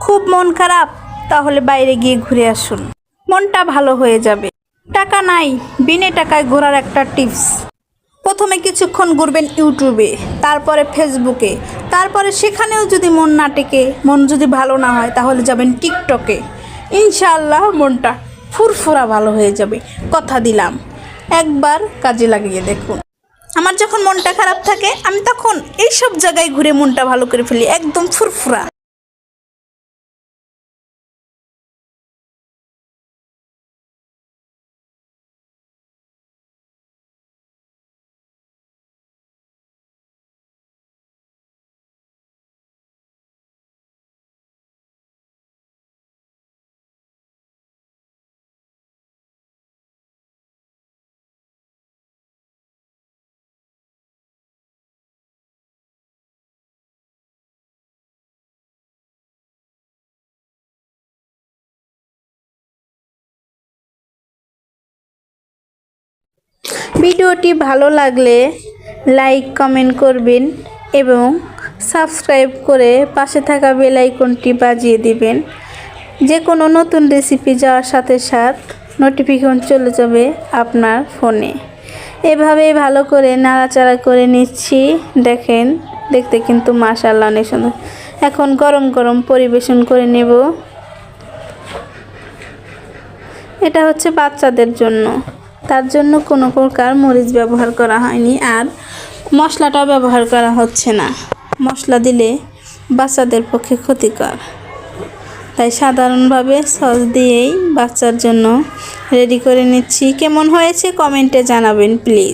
খুব মন খারাপ, তাহলে বাইরে গিয়ে ঘুরে আসুন, মনটা ভালো হয়ে যাবে। টাকা নাই, বিনা টাকায় ঘোরার একটা টিপস। প্রথমে কিছুক্ষণ ঘুরবেন ইউটিউবে, তারপরে ফেসবুকে, তারপরে সেখানেও যদি মন না টেকে, মন যদি ভালো না হয়, তাহলে যাবেন টিকটকে। ইনশাআল্লাহ মনটা ফুরফুরা ভালো হয়ে যাবে, কথা দিলাম। একবার কাজে লাগিয়ে দেখুন। আমার যখন মনটা খারাপ থাকে, আমি তখন এইসব জায়গায় ঘুরে মনটা ভালো করে ফেলি, একদম ফুরফুরা। ভিডিওটি ভালো লাগলে লাইক কমেন্ট করবেন এবং সাবস্ক্রাইব করে পাশে থাকা বেল আইকনটি বাজিয়ে দিবেন। যে কোনো নতুন রেসিপি যাওয়ার সাথে সাথে নোটিফিকেশন চলে যাবে আপনার ফোনে। এভাবেই ভালো করে নাড়াচাড়া করে নিচ্ছি। দেখেন, দেখতে কিন্তু মাশাআল্লাহ অনেক সুন্দর। এখন গরম গরম পরিবেশন করে নেব। এটা হচ্ছে বাচ্চাদের জন্য, তার জন্য কোনো প্রকার মরিচ ব্যবহার করা হয়নি, আর মশলাটা ব্যবহার করা হচ্ছে না। মশলা দিলে বাচ্চাদের পক্ষে ক্ষতিকর, তাই সাধারণভাবে সস দিয়েই বাচ্চার জন্য রেডি করে নিচ্ছি। কেমন হয়েছে কমেন্টে জানাবেন প্লিজ।